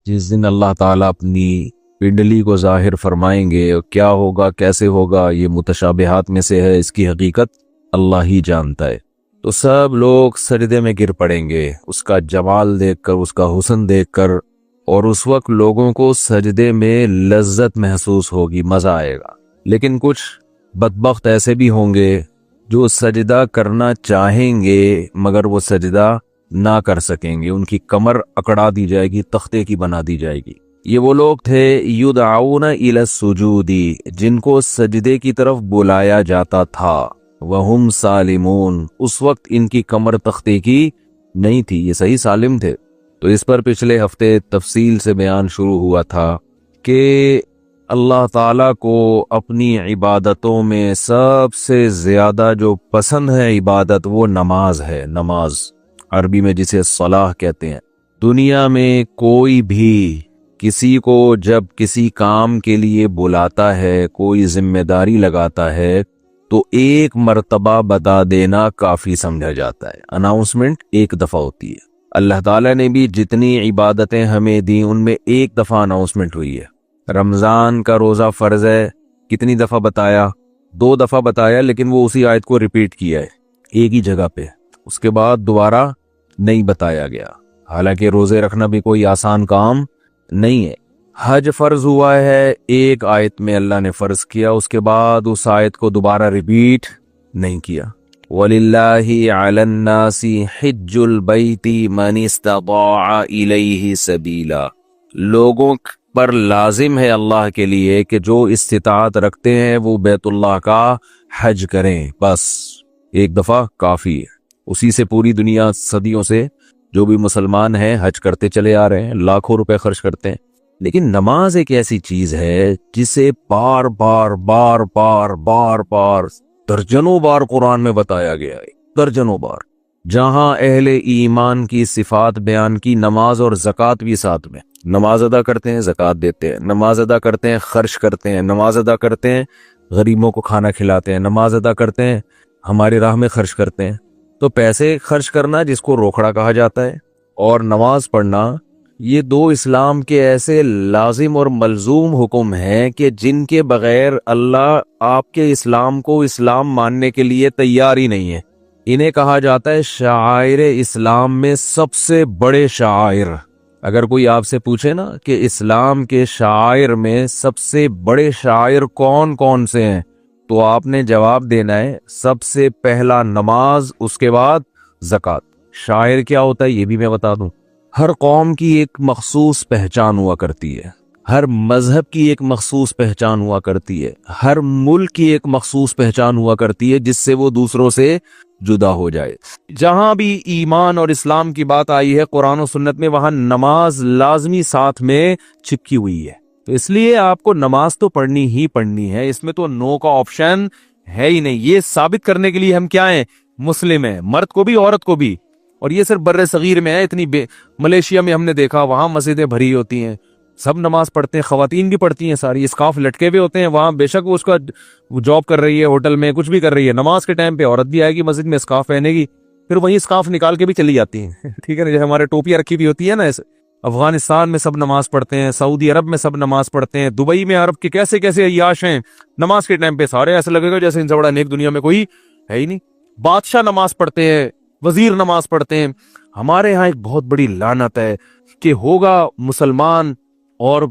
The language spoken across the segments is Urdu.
جس دن اللہ تعالیٰ اپنی پنڈلی کو ظاہر فرمائیں گے، کیا ہوگا کیسے ہوگا یہ متشابہات میں سے ہے، اس کی حقیقت اللہ ہی جانتا ہے۔ تو سب لوگ سجدے میں گر پڑیں گے اس کا جمال دیکھ کر، اس کا حسن دیکھ کر، اور اس وقت لوگوں کو سجدے میں لذت محسوس ہوگی، مزہ آئے گا۔ لیکن کچھ بدبخت ایسے بھی ہوں گے جو سجدہ کرنا چاہیں گے مگر وہ سجدہ نہ کر سکیں گے، ان کی کمر اکڑا دی جائے گی، تختے کی بنا دی جائے گی۔ یہ وہ لوگ تھے یدعون الی السجود، جن کو سجدے کی طرف بلایا جاتا تھا، وہم سالمون، اس وقت ان کی کمر تختے کی نہیں تھی، یہ صحیح سالم تھے۔ تو اس پر پچھلے ہفتے تفصیل سے بیان شروع ہوا تھا کہ اللہ تعالیٰ کو اپنی عبادتوں میں سب سے زیادہ جو پسند ہے عبادت، وہ نماز ہے۔ نماز عربی میں جسے صلاح کہتے ہیں۔ دنیا میں کوئی بھی کسی کو جب کسی کام کے لیے بلاتا ہے، کوئی ذمہ داری لگاتا ہے، تو ایک مرتبہ بتا دینا کافی سمجھا جاتا ہے۔ اناؤنسمنٹ ایک دفعہ ہوتی ہے۔ اللہ تعالیٰ نے بھی جتنی عبادتیں ہمیں دیں ان میں ایک دفعہ اناؤنسمنٹ ہوئی ہے۔ رمضان کا روزہ فرض ہے، کتنی دفعہ بتایا؟ 2 دفعہ بتایا، لیکن وہ اسی آیت کو ریپیٹ کیا ہے ایک ہی جگہ پہ، اس کے بعد دوبارہ نہیں بتایا گیا۔ حالانکہ روزے رکھنا بھی کوئی آسان کام نہیں ہے۔ حج فرض ہوا ہے، ایک آیت میں اللہ نے فرض کیا، اس کے بعد اس آیت کو دوبارہ ریپیٹ نہیں کیا۔ وَلِلَّهِ عَلَى النَّاسِ حِجُّ الْبَيْتِ مَنِ اسْتَطَاعَ إِلَيْهِ سَبِيلًا، لوگوں پر لازم ہے اللہ کے لیے کہ جو استطاعت رکھتے ہیں وہ بیت اللہ کا حج کریں، بس ایک دفعہ کافی ہے۔ اسی سے پوری دنیا صدیوں سے جو بھی مسلمان ہیں حج کرتے چلے آ رہے ہیں، لاکھوں روپے خرچ کرتے ہیں۔ لیکن نماز ایک ایسی چیز ہے جسے بار بار بار بار بار بار درجنوں بار قرآن میں بتایا گیا ہے، درجنوں بار۔ جہاں اہل ایمان کی صفات بیان کی، نماز اور زکوٰۃ بھی ساتھ میں۔ نماز ادا کرتے ہیں، زکوٰۃ دیتے ہیں، نماز ادا کرتے ہیں، خرچ کرتے ہیں، نماز ادا کرتے ہیں، غریبوں کو کھانا کھلاتے ہیں، نماز ادا کرتے ہیں، ہماری راہ میں خرچ کرتے ہیں۔ تو پیسے خرچ کرنا جس کو روکڑا کہا جاتا ہے، اور نماز پڑھنا، یہ 2 اسلام کے ایسے لازم اور ملزوم حکم ہیں کہ جن کے بغیر اللہ آپ کے اسلام کو اسلام ماننے کے لیے تیار ہی نہیں ہے۔ انہیں کہا جاتا ہے شعائر اسلام میں سب سے بڑے شعائر۔ اگر کوئی آپ سے پوچھے نا کہ اسلام کے شعائر میں سب سے بڑے شعائر کون کون سے ہیں، تو آپ نے جواب دینا ہے سب سے پہلا نماز، اس کے بعد زکوٰۃ۔ شاعر کیا ہوتا ہے یہ بھی میں بتا دوں۔ ہر قوم کی ایک مخصوص پہچان ہوا کرتی ہے، ہر مذہب کی ایک مخصوص پہچان ہوا کرتی ہے، ہر ملک کی ایک مخصوص پہچان ہوا کرتی ہے جس سے وہ دوسروں سے جدا ہو جائے۔ جہاں بھی ایمان اور اسلام کی بات آئی ہے قرآن و سنت میں، وہاں نماز لازمی ساتھ میں چپکی ہوئی ہے۔ تو اس لیے آپ کو نماز تو پڑھنی ہی پڑھنی ہے، اس میں تو نو کا آپشن ہے ہی نہیں۔ یہ ثابت کرنے کے لیے ہم کیا ہیں؟ مسلم ہیں، مرد کو بھی عورت کو بھی۔ اور یہ صرف بر صغیر میں ہے، اتنی ملیشیا میں ہم نے دیکھا، وہاں مسجدیں بھری ہوتی ہیں، سب نماز پڑھتے ہیں، خواتین بھی پڑھتی ہیں ساری، اسکارف لٹکے ہوئے ہوتے ہیں وہاں، بے شک وہ اس کا جاب کر رہی ہے، ہوٹل میں کچھ بھی کر رہی ہے، نماز کے ٹائم پہ عورت بھی آئے گی مسجد میں اسکارف پہنے گی، پھر وہیں اسکارف نکال کے بھی چلی جاتی ہیں، ٹھیک ہے نا، جیسے ہمارے ٹوپیاں رکھی بھی ہوتی ہے نا ایسے۔ افغانستان میں سب نماز پڑھتے ہیں، سعودی عرب میں سب نماز پڑھتے ہیں، دبئی میں عرب کے کیسے کیسے عیاش ہیں، نماز کے ٹائم پہ سارے ایسے لگے گا جیسے ان سے بڑا نیک دنیا میں کوئی ہے ہی نہیں۔ بادشاہ نماز پڑھتے ہیں، وزیر نماز پڑھتے ہیں۔ ہمارے ہاں ایک بہت بڑی لعنت ہے کہ ہوگا مسلمان اور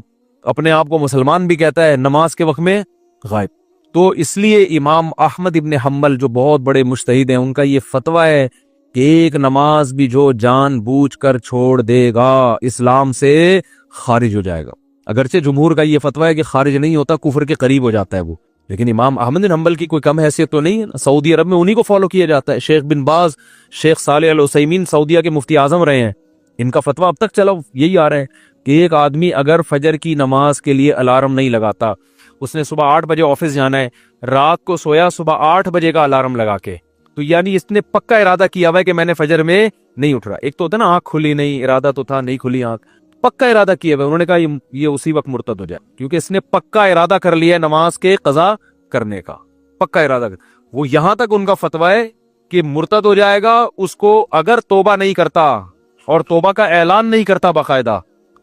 اپنے آپ کو مسلمان بھی کہتا ہے، نماز کے وقت میں غائب۔ تو اس لیے امام احمد ابن حنبل جو بہت بڑے مجتہد ہیں، ان کا یہ فتویٰ ہے کہ ایک نماز بھی جو جان بوجھ کر چھوڑ دے گا اسلام سے خارج ہو جائے گا۔ اگرچہ جمہور کا یہ فتویٰ ہے کہ خارج نہیں ہوتا، کفر کے قریب ہو جاتا ہے وہ، لیکن امام احمد بن حنبل کی کوئی کم حیثیت تو نہیں ہے۔ سعودی عرب میں انہی کو فالو کیا جاتا ہے۔ شیخ بن باز، شیخ صالح العثیمین سعودیہ کے مفتی اعظم رہے ہیں، ان کا فتویٰ اب تک چلا یہی آ رہا ہے کہ ایک آدمی اگر فجر کی نماز کے لیے الارم نہیں لگاتا، اس نے صبح 8 بجے آفس جانا ہے، رات کو سویا صبح 8 بجے کا الارم لگا کے، تو یعنی اس نے پکا ارادہ کیا ہوا ہے کہ میں نے فجر میں نہیں اٹھ رہا۔ ایک تو ہوتا ہے نا آنکھ کھلی نہیں، ارادہ تو تھا نہیں کھلی آنکھ، پکا ارادہ کیا ہوا ہے، انہوں نے کہا یہ اسی وقت مرتد ہو جائے، کیونکہ اس نے پکا ارادہ کر لیا ہے نماز کے قضا کرنے کا، پکا ارادہ وہ یہاں تک ان کا فتویٰ ہے کہ مرتد ہو جائے گا اس کو اگر توبہ نہیں کرتا اور توبہ کا اعلان نہیں کرتا باقاعدہ،